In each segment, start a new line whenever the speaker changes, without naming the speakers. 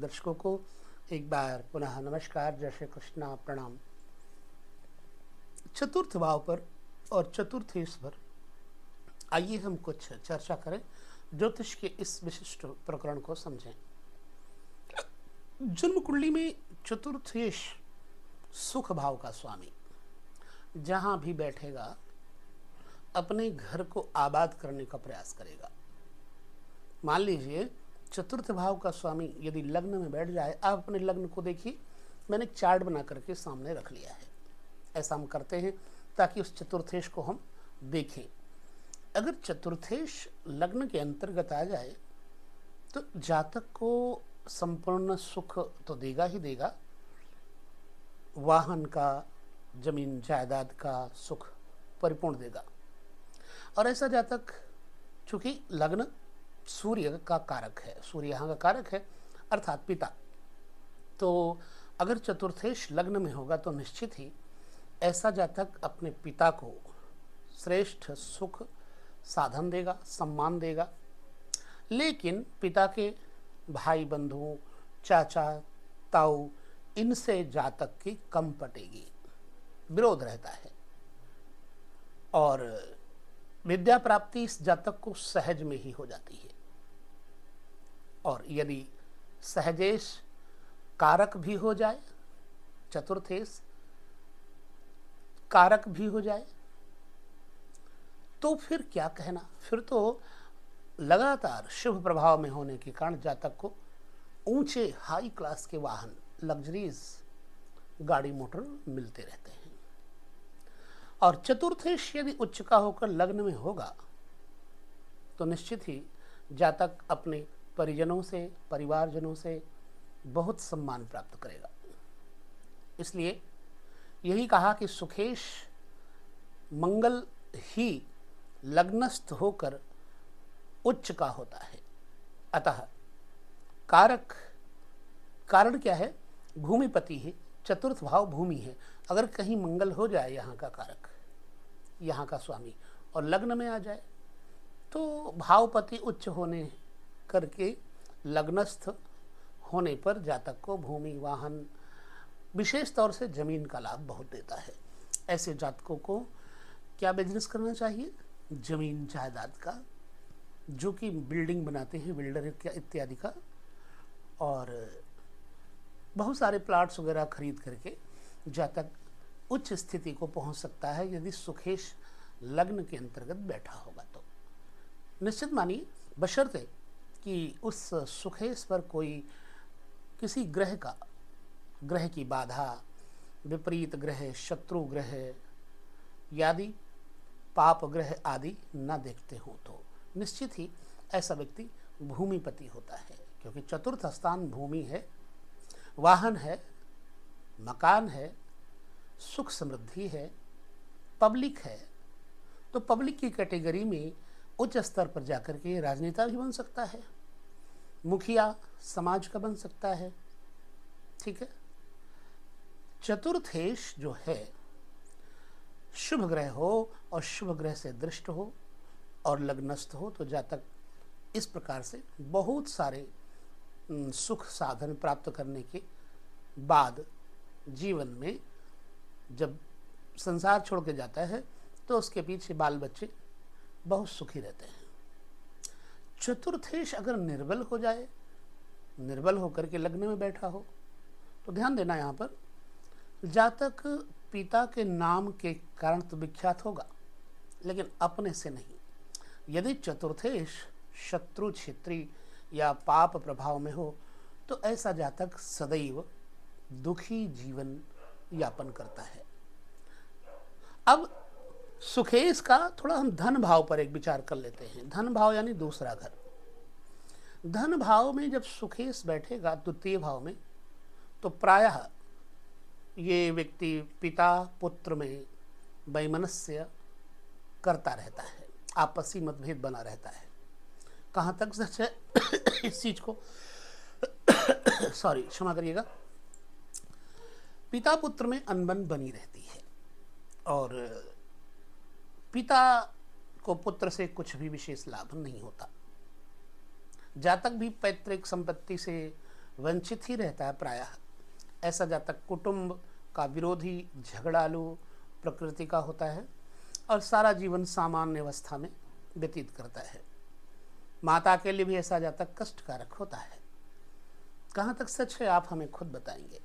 दर्शकों को एक बार पुनः नमस्कार, जय श्री कृष्णा, प्रणाम। चतुर्थ भाव पर और चतुर्थेश पर आइए हम कुछ चर्चा करें, ज्योतिष के इस विशिष्ट प्रकरण को समझें। जन्म कुंडली में चतुर्थेश सुख भाव का स्वामी जहां भी बैठेगा अपने घर को आबाद करने का प्रयास करेगा। मान लीजिए चतुर्थ भाव का स्वामी यदि लग्न में बैठ जाए, आप अपने लग्न को देखिए, मैंने एक चार्ट बना करके सामने रख लिया है। ऐसा हम करते हैं ताकि उस चतुर्थेश को हम देखें। अगर चतुर्थेश लग्न के अंतर्गत आ जाए तो जातक को संपूर्ण सुख तो देगा ही देगा, वाहन का, जमीन जायदाद का सुख परिपूर्ण देगा। और ऐसा जातक, चूंकि लग्न सूर्य का कारक है, सूर्य यहाँ का कारक है अर्थात पिता, तो अगर चतुर्थेश लग्न में होगा तो निश्चित ही ऐसा जातक अपने पिता को श्रेष्ठ सुख साधन देगा, सम्मान देगा। लेकिन पिता के भाई बंधुओं, चाचा ताऊ, इनसे जातक की कम पटेगी, विरोध रहता है। और विद्या प्राप्ति इस जातक को सहज में ही हो जाती है। और यदि सहजेश कारक भी हो जाए, चतुर्थेश कारक भी हो जाए, तो फिर क्या कहना। फिर तो लगातार शुभ प्रभाव में होने के कारण जातक को ऊंचे हाई क्लास के वाहन, लग्जरीज गाड़ी मोटर मिलते रहते हैं। और चतुर्थेश यदि उच्च का होकर लग्न में होगा तो निश्चित ही जातक अपने परिजनों से, परिवारजनों से बहुत सम्मान प्राप्त करेगा। इसलिए यही कहा कि सुखेश मंगल ही लग्नस्थ होकर उच्च का होता है। अतः कारक, कारण क्या है, भूमिपति है, चतुर्थ भाव भूमि है। अगर कहीं मंगल हो जाए यहाँ का कारक, यहाँ का स्वामी, और लग्न में आ जाए तो भावपति उच्च होने करके लग्नस्थ होने पर जातक को भूमि, वाहन, विशेष तौर से जमीन का लाभ बहुत देता है। ऐसे जातकों को क्या बिजनेस करना चाहिए, जमीन जायदाद का, जो कि बिल्डिंग बनाते हैं, बिल्डर इत्यादि का, और बहुत सारे प्लाट्स वगैरह खरीद करके जातक उच्च स्थिति को पहुंच सकता है यदि सुखेश लग्न के अंतर्गत बैठा होगा तो। निश्चित मानिए, बशर्ते कि उस सुखेश पर कोई किसी ग्रह की बाधा, विपरीत ग्रह, शत्रु ग्रह यादि पाप ग्रह आदि न देखते हो तो निश्चित ही ऐसा व्यक्ति भूमिपति होता है। क्योंकि चतुर्थ स्थान भूमि है, वाहन है, मकान है, सुख समृद्धि है, पब्लिक है। तो पब्लिक की कैटेगरी में उच्च स्तर पर जाकर के राजनेता भी बन सकता है, मुखिया समाज का बन सकता है। ठीक है। चतुर्थेश जो है शुभ ग्रह हो और शुभ ग्रह से दृष्ट हो और लग्नस्थ हो तो जातक इस प्रकार से बहुत सारे सुख साधन प्राप्त करने के बाद जीवन में जब संसार छोड़ के जाता है तो उसके पीछे बाल बच्चे बहुत सुखी रहते हैं। चतुर्थेश अगर निर्बल हो जाए, निर्बल होकर के लग्न में बैठा हो, तो ध्यान देना, यहाँ पर जातक पिता के नाम के कारण तो विख्यात होगा, लेकिन अपने से नहीं। यदि चतुर्थेश शत्रु, क्षेत्री या पाप प्रभाव में हो तो ऐसा जातक सदैव दुखी जीवन यापन करता है। अब सुखेश का थोड़ा हम धन भाव पर एक विचार कर लेते हैं। धन भाव यानी दूसरा घर। धन भाव में जब सुखेश बैठेगा द्वितीय भाव में, तो प्रायः ये व्यक्ति पिता पुत्र में वैमनस्य करता रहता है, आपसी मतभेद बना रहता है। कहाँ तक सच है इस चीज को सॉरी, क्षमा करिएगा, पिता पुत्र में अनबन बनी रहती है और पिता को पुत्र से कुछ भी विशेष लाभ नहीं होता। जातक भी पैतृक संपत्ति से वंचित ही रहता है प्रायः। ऐसा जातक कुटुंब का विरोधी, झगड़ालू प्रकृति का होता है और सारा जीवन सामान्य अवस्था में व्यतीत करता है। माता के लिए भी ऐसा जातक कष्टकारक होता है। कहाँ तक सच है आप हमें खुद बताएंगे।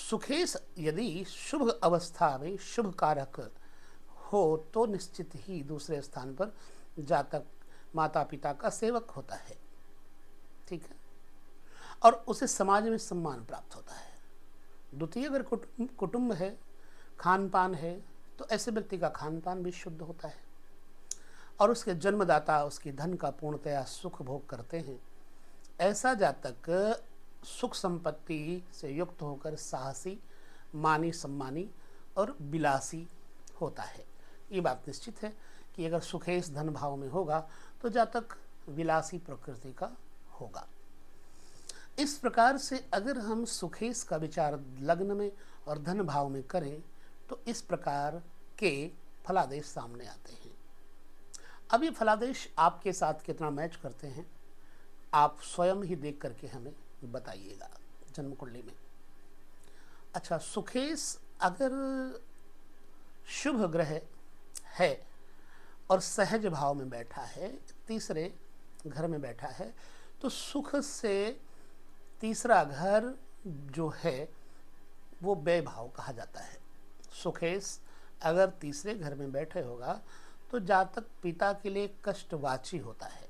सुखेश यदि शुभ अवस्था में शुभ कारक हो तो निश्चित ही दूसरे स्थान पर जातक माता पिता का सेवक होता है, ठीक है, और उसे समाज में सम्मान प्राप्त होता है। द्वितीय अगर कुटुंब है, खान पान है, तो ऐसे व्यक्ति का खान पान भी शुद्ध होता है और उसके जन्मदाता उसकी धन का पूर्णतया सुख भोग करते हैं। ऐसा जातक सुख संपत्ति से युक्त होकर साहसी, मानी सम्मानी और विलासी होता है। ये बात निश्चित है कि अगर सुखेश धन भाव में होगा तो जातक विलासी प्रकृति का होगा। इस प्रकार से अगर हम सुखेश का विचार लग्न में और धन भाव में करें तो इस प्रकार के फलादेश सामने आते हैं। अब ये फलादेश आपके साथ कितना मैच करते हैं आप स्वयं ही देख करके हमें बताइएगा जन्म कुंडली में। अच्छा, सुखेश अगर शुभ ग्रह है और सहज भाव में बैठा है, तीसरे घर में बैठा है, तो सुख से तीसरा घर जो है वो व्यय भाव कहा जाता है। सुखेश अगर तीसरे घर में बैठे होगा तो जातक पिता के लिए कष्टवाची होता है,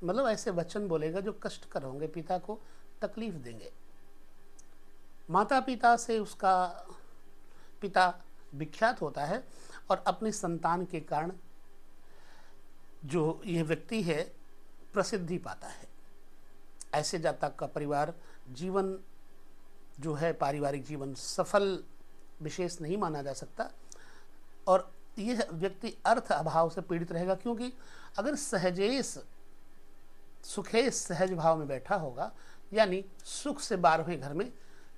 मतलब ऐसे वचन बोलेगा जो कष्टकर होंगे, पिता को तकलीफ देंगे। माता पिता से उसका पिता विख्यात होता है और अपनी संतान के कारण जो यह व्यक्ति है प्रसिद्धि पाता है। ऐसे जातक का परिवार जीवन जो है, पारिवारिक जीवन सफल विशेष नहीं माना जा सकता और यह व्यक्ति अर्थ अभाव से पीड़ित रहेगा, क्योंकि अगर सहजेश सुखेश सहज भाव में बैठा होगा यानी सुख से 12वें घर में,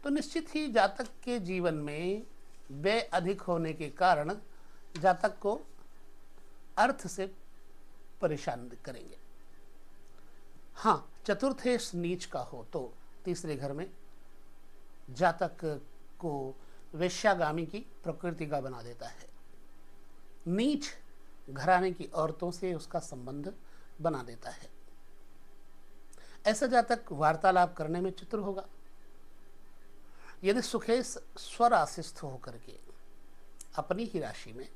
तो निश्चित ही जातक के जीवन में व्यय अधिक होने के कारण जातक को अर्थ से परेशान करेंगे। हाँ, चतुर्थेश नीच का हो तो तीसरे घर में जातक को वेश्यागामी की प्रकृति का बना देता है। नीच घराने की औरतों से उसका संबंध बना देता है। ऐसा जातक वार्तालाप करने में चतुर होगा। यदि सुखेश स्वराशिस्थ होकर के अपनी ही राशि में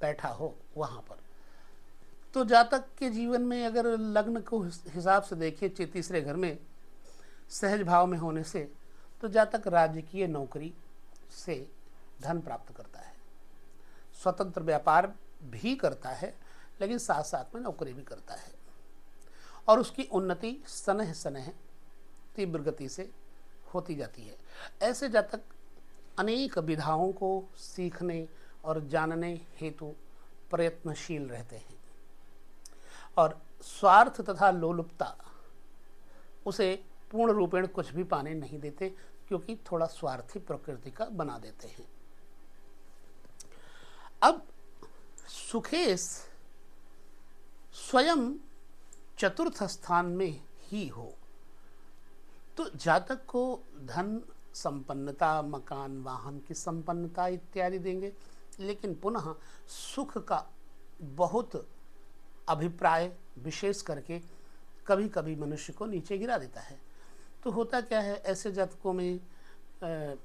बैठा हो वहाँ पर, तो जातक के जीवन में अगर लग्न को हिसाब से देखें तीसरे घर में सहज भाव में होने से, तो जातक राजकीय नौकरी से धन प्राप्त करता है, स्वतंत्र व्यापार भी करता है, लेकिन साथ साथ में नौकरी भी करता है और उसकी उन्नति सनह सनह तीव्र गति से होती जाती है। ऐसे जातक अनेक विधाओं को सीखने और जानने हेतु प्रयत्नशील रहते हैं और स्वार्थ तथा लोलुपता उसे पूर्ण रूपेण कुछ भी पाने नहीं देते, क्योंकि थोड़ा स्वार्थी प्रकृति का बना देते हैं। अब सुखेश स्वयं चतुर्थ स्थान में ही हो तो जातक को धन संपन्नता, मकान वाहन की संपन्नता इत्यादि देंगे, लेकिन पुनः सुख का बहुत अभिप्राय विशेष करके कभी कभी मनुष्य को नीचे गिरा देता है। तो होता क्या है, ऐसे जातकों में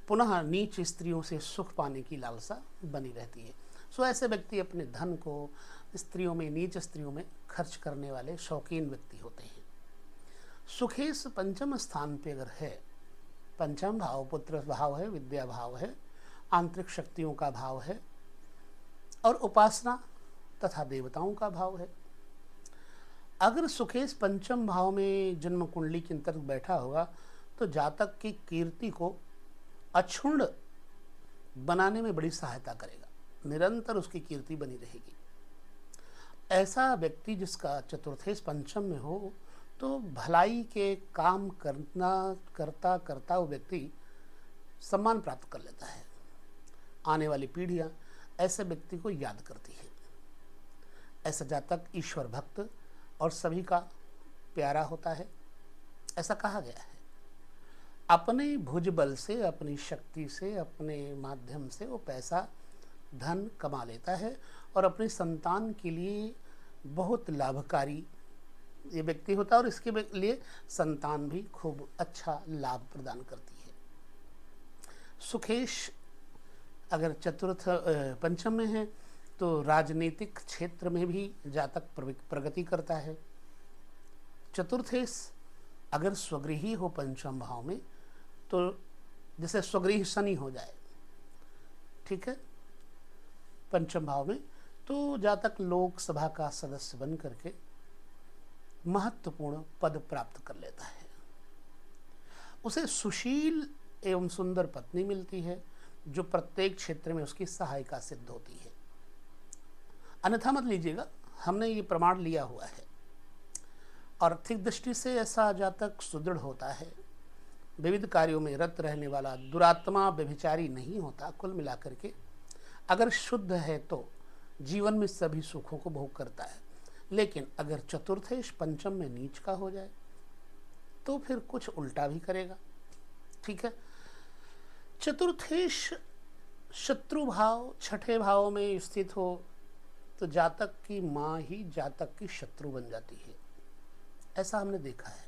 पुनः नीच स्त्रियों से सुख पाने की लालसा बनी रहती है। सो ऐसे व्यक्ति अपने धन को स्त्रियों में, नीच स्त्रियों में खर्च करने वाले शौकीन व्यक्ति होते हैं। सुखेश पंचम स्थान पे अगर है, पंचम भाव पुत्र भाव है, विद्या भाव है, आंतरिक शक्तियों का भाव है और उपासना तथा देवताओं का भाव है। अगर सुखेश पंचम भाव में जन्म कुंडली के अंतर्गत बैठा होगा तो जातक की कीर्ति को अक्षुण्ण बनाने में बड़ी सहायता करेगा, निरंतर उसकी कीर्ति बनी रहेगी। ऐसा व्यक्ति जिसका चतुर्थेश पंचम में हो तो भलाई के काम करता करता वो व्यक्ति सम्मान प्राप्त कर लेता है। आने वाली पीढ़ियां ऐसे व्यक्ति को याद करती है। ऐसा जातक ईश्वर भक्त और सभी का प्यारा होता है। ऐसा कहा गया है। अपने भुजबल से, अपनी शक्ति से, अपने माध्यम से वो पैसा धन कमा लेता है और अपनी संतान के लिए बहुत लाभकारी ये व्यक्ति होता है और इसके लिए संतान भी खूब अच्छा लाभ प्रदान करती है। सुखेश अगर चतुर्थ पंचम में है तो राजनीतिक क्षेत्र में भी जातक प्रगति करता है। चतुर्थेश अगर स्वगृही हो पंचम भाव में तो जैसे स्वगृह शनि हो जाए, ठीक है, पंचम भाव में, तो जातक लोकसभा का सदस्य बन करके महत्वपूर्ण पद प्राप्त कर लेता है। उसे सुशील एवं सुंदर पत्नी मिलती है जो प्रत्येक क्षेत्र में उसकी सहायिका सिद्ध होती है। अन्यथा मत लीजिएगा, हमने ये प्रमाण लिया हुआ है। आर्थिक दृष्टि से ऐसा जातक सुदृढ़ होता है, विविध कार्यों में रत रहने वाला, दुरात्मा व्यभिचारी नहीं होता। कुल मिलाकर के अगर शुद्ध है तो जीवन में सभी सुखों को भोग करता है। लेकिन अगर चतुर्थेश पंचम में नीच का हो जाए तो फिर कुछ उल्टा भी करेगा, ठीक है। चतुर्थेश शत्रु भाव, छठे भाव में स्थित हो तो जातक की माँ ही जातक की शत्रु बन जाती है, ऐसा हमने देखा है।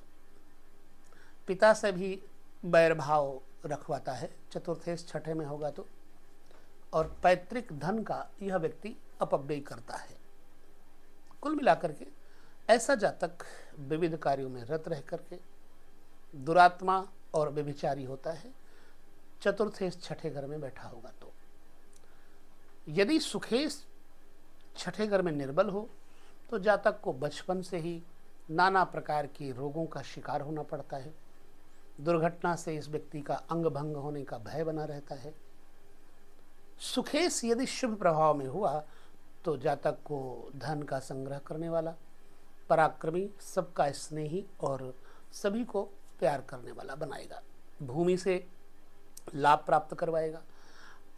पिता से भी बैर भाव रखवाता है चतुर्थेश छठे में होगा तो, और पैतृक धन का यह व्यक्ति अपव्यय करता है। कुल मिलाकर के ऐसा जातक विविध कार्यों में रत रह करके दुरात्मा और व्यभिचारी होता है चतुर्थेश छठे घर में बैठा होगा तो। यदि सुखेश छठे घर में निर्बल हो तो जातक को बचपन से ही नाना प्रकार के रोगों का शिकार होना पड़ता है। दुर्घटना से इस व्यक्ति का अंग भंग होने का भय बना रहता है। सुखेश यदि शुभ प्रभाव में हुआ तो जातक को धन का संग्रह करने वाला, पराक्रमी, सबका स्नेही और सभी को प्यार करने वाला बनाएगा। भूमि से लाभ प्राप्त करवाएगा।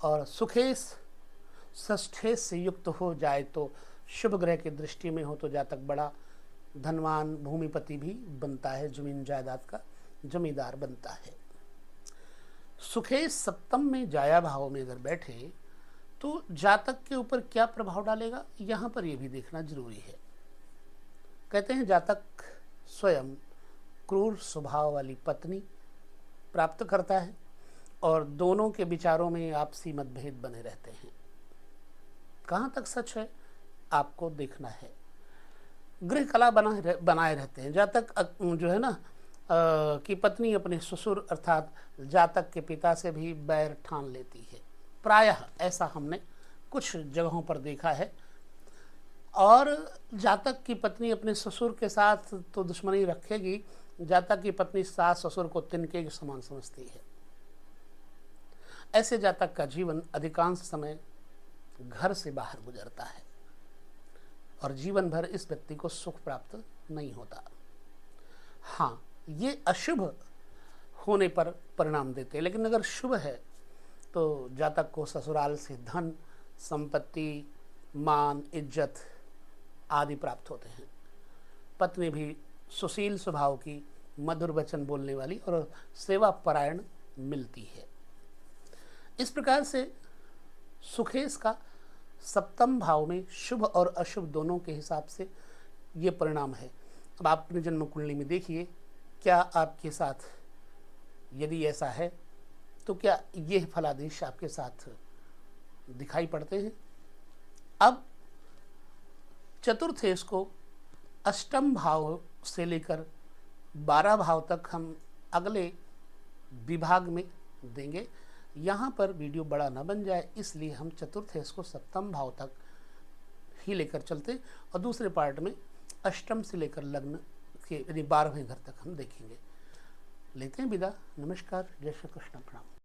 और सुखेश षष्ठेश से युक्त हो जाए तो शुभ ग्रह की दृष्टि में हो तो जातक बड़ा धनवान भूमिपति भी बनता है, जमीन जायदाद का जमींदार बनता है। सुखेश सप्तम में जाया भाव में अगर बैठे तो जातक के ऊपर क्या प्रभाव डालेगा, यहाँ पर यह भी देखना जरूरी है। कहते हैं जातक स्वयं क्रूर स्वभाव वाली पत्नी प्राप्त करता है और दोनों के विचारों में आपसी मतभेद बने रहते हैं। कहाँ तक सच है आपको देखना है। गृह कला बनाए रहते हैं। जातक जो है ना कि पत्नी अपने ससुर अर्थात जातक के पिता से भी बैर ठान लेती है। प्रायः ऐसा हमने कुछ जगहों पर देखा है। और जातक की पत्नी अपने ससुर के साथ तो दुश्मनी रखेगी, जातक की पत्नी सास ससुर को तिनके के समान समझती है। ऐसे जातक का जीवन अधिकांश समय घर से बाहर गुजरता है और जीवन भर इस व्यक्ति को सुख प्राप्त नहीं होता। हाँ, ये अशुभ होने पर परिणाम देते हैं, लेकिन अगर शुभ है तो जातक को ससुराल से धन, संपत्ति, मान, इज्जत आदि प्राप्त होते हैं। पत्नी भी सुशील स्वभाव की, मधुर वचन बोलने वाली और सेवा परायण मिलती है। इस प्रकार से सुखेश का सप्तम भाव में शुभ और अशुभ दोनों के हिसाब से ये परिणाम है। अब आप अपनी जन्म कुंडली में देखिए क्या आपके साथ यदि ऐसा है तो क्या ये फलादेश आपके साथ दिखाई पड़ते हैं। अब चतुर्थेश को अष्टम भाव से लेकर 12 भाव तक हम अगले विभाग में देंगे। यहाँ पर वीडियो बड़ा न बन जाए इसलिए हम चतुर्थेश को सप्तम भाव तक ही लेकर चलते और दूसरे पार्ट में अष्टम से लेकर लग्न के यानी 12वें घर तक हम देखेंगे। लेते हैं विदा। नमस्कार, जय श्री कृष्ण, प्रणाम।